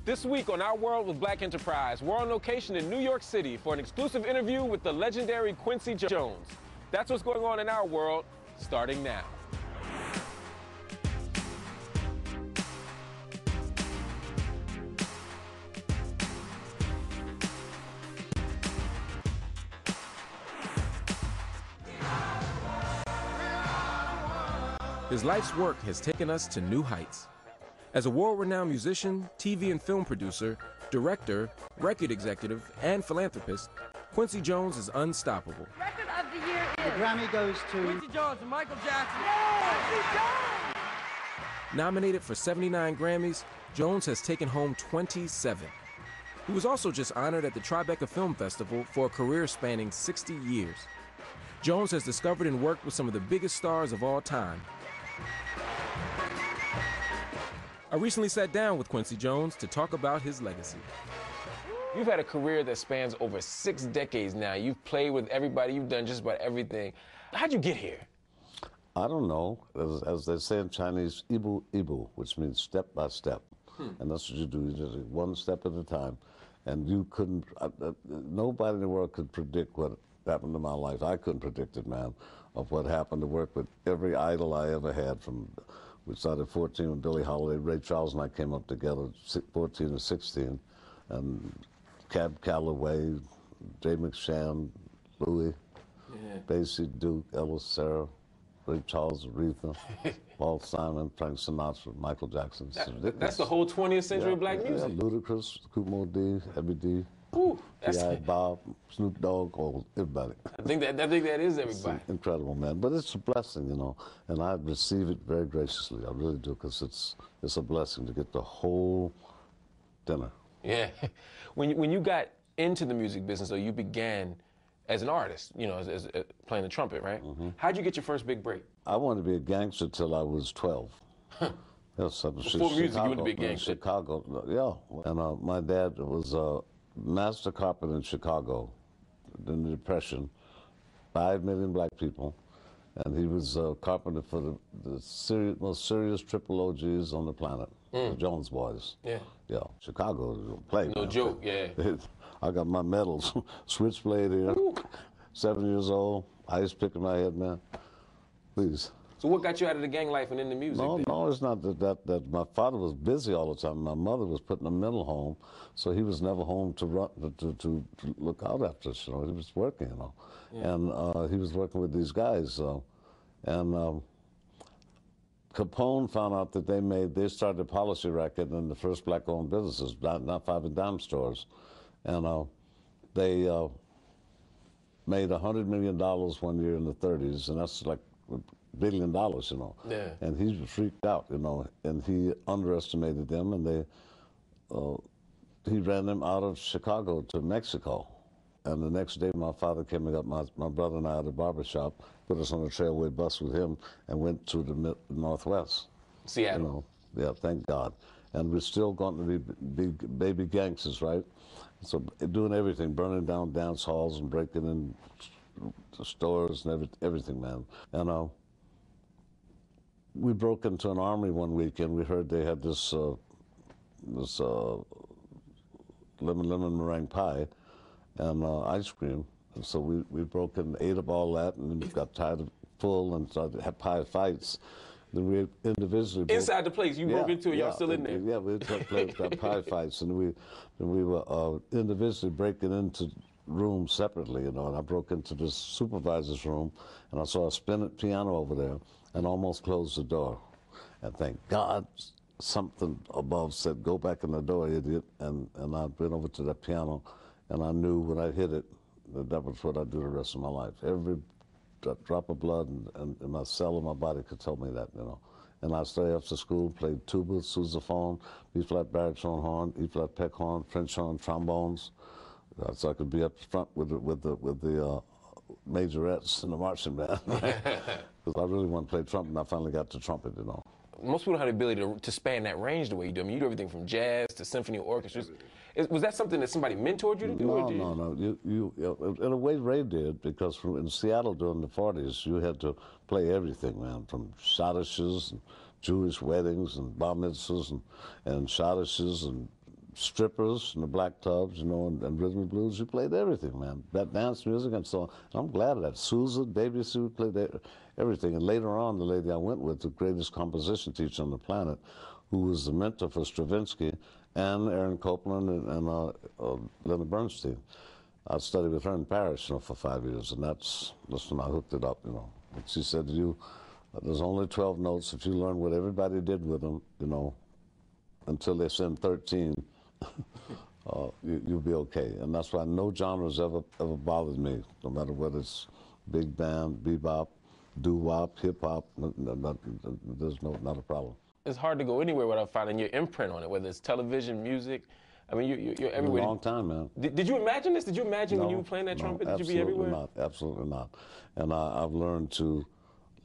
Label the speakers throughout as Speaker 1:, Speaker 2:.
Speaker 1: This week on Our World with Black Enterprise, we're on location in New York City for an exclusive interview with the legendary Quincy Jones. That's what's going on in our world, starting now. His life's work has taken us to new heights. As a world-renowned musician, TV and film producer, director, record executive, and philanthropist, Quincy Jones is unstoppable.
Speaker 2: Record of the year is...
Speaker 3: The Grammy goes to...
Speaker 2: Quincy Jones and Michael Jackson. Yay! Quincy Jones!
Speaker 1: Nominated for 79 Grammys, Jones has taken home 27. He was also just honored at the Tribeca Film Festival for a career spanning 60 years. Jones has discovered and worked with some of the biggest stars of all time. I recently sat down with Quincy Jones to talk about his legacy. You've had a career that spans over 6 decades now. You've played with everybody. You've done just about everything. How'd you get here?
Speaker 4: I don't know. As they say in Chinese, ibu ibu, which means step by step. And that's what you do. You just one step at a time. And you couldn't, nobody in the world could predict what happened to my life. I couldn't predict it, man, of what happened to work with every idol I ever had from... We started at 14 with Billie Holiday. Ray Charles and I came up together, 14 and 16. And Cab Calloway, Jay McShann, Louis, Basie, Duke, Ella Sarah, Ray Charles, Aretha, Paul Simon, Frank Sinatra, Michael Jackson.
Speaker 1: That's the whole 20th century of black music.
Speaker 4: Yeah, Ludacris, Kumo D, Heavy D,
Speaker 1: T.I.,
Speaker 4: Bob, Snoop Dogg, everybody.
Speaker 1: I think that is everybody.
Speaker 4: It's incredible, man. But it's a blessing, you know, and I receive it very graciously. I really do, because it's a blessing to get the whole dinner.
Speaker 1: Yeah. When you got into the music business, or you began as an artist, you know, as playing the trumpet, right? How'd you get your first big break?
Speaker 4: I wanted to be a gangster till I was 12. Yes,
Speaker 1: Before music, you wanted to be a gangster.
Speaker 4: Chicago, yeah. And my dad was a master carpenter in Chicago in the Depression. 5 million black people. And he was a carpenter for the most serious triple OGs on the planet, the Jones Boys. Yeah. Yeah, Chicago, play.
Speaker 1: No joke, yeah.
Speaker 4: I got my medals. Switchblade here, 7 years old, ice pick in my head, man. Please.
Speaker 1: So what got you out of the gang life and into music?
Speaker 4: No, it's not that my father was busy all the time. My mother was put in a mental home, so he was never home to look out after us. You know, he was working, you know, and he was working with these guys. And Capone found out that they started a policy racket in the first black-owned businesses, not 5 and dime stores, and they made $100 million 1 year in the 30s, and that's like $1 billion, you know. Yeah. And he freaked out, you know, and he underestimated them, and he ran them out of Chicago to Mexico. And the next day, my father came and got my brother and I at a barbershop, put us on a trailway bus with him, and went to the Northwest.
Speaker 1: Seattle.
Speaker 4: You know? Yeah, thank God. And we're still going to be baby gangsters, right? So doing everything, burning down dance halls and breaking in stores and everything, man. And we broke into an army one week, and we heard they had this lemon meringue pie and ice cream. And so we broke in, ate up all that, and then got tired of full and started to have pie fights. Then we individually
Speaker 1: inside the place you broke into, y'all still in there.
Speaker 4: Yeah, we got pie fights, and we were individually breaking into rooms separately, you know. And I broke into this supervisor's room, and I saw a spinning piano over there, and almost closed the door. And thank God, something above said, "Go back in the door, idiot." And I went over to that piano, and I knew when I hit it that was what I'd do the rest of my life. Every drop of blood and my cell in my body could tell me that, you know. And I'd stay after school, played tuba, sousaphone, B-flat baritone horn, E-flat peck horn, French horn, trombones. So I could be up front with the majorettes and the marching band. Because I really wanted to play trumpet, and I finally got to trumpet, you know.
Speaker 1: Most people don't have the ability to span that range the way you do. I mean, you do everything from jazz to symphony orchestras. Was that something that somebody mentored you to do?
Speaker 4: No. You, in a way, Ray did, because in Seattle during the 40s, you had to play everything, man, from schottisches and Jewish weddings and bar mitzvahs and schottisches and strippers and the black tubs, you know, and rhythm and blues. We played everything, man. That dance music and so on. And I'm glad of that. Sousa, Davy Sue, we played everything. And later on, the lady I went with, the greatest composition teacher on the planet, who was the mentor for Stravinsky and Aaron Copland and Leonard Bernstein. I studied with her in Paris, you know, for 5 years, and that's when I hooked it up, you know. And she said, there's only 12 notes. If you learn what everybody did with them, you know, until they send 13, you'll be okay. And that's why no genres ever bothered me, no matter whether it's big band, bebop, doo-wop, hip-hop, there's not a problem.
Speaker 1: It's hard to go anywhere without finding your imprint on it, whether it's television, music. I mean, you're everywhere.
Speaker 4: A long time, man.
Speaker 1: Did you imagine this? Did you imagine when you were playing that trumpet that you'd be everywhere?
Speaker 4: Not, absolutely not. And I've learned to,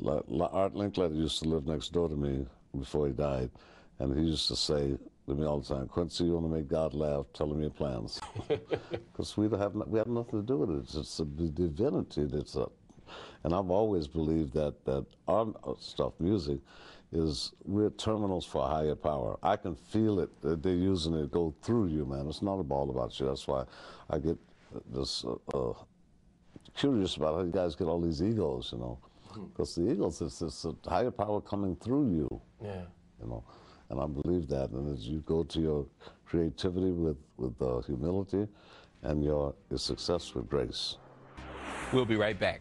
Speaker 4: Art Linkletter used to live next door to me before he died, and he used to say to me all the time, Quincy, you want to make God laugh, tell him your plans. Because we have nothing to do with it. It's the divinity that's up. And I've always believed that our stuff, music, we're terminals for a higher power. I can feel it. They're using it to go through you, man. It's not all about you. That's why I get this curious about how you guys get all these egos, you know. Because the egos is this higher power coming through you.
Speaker 1: Yeah.
Speaker 4: You know. And I believe that. And as you go to your creativity with humility and your success with grace.
Speaker 3: We'll be right back.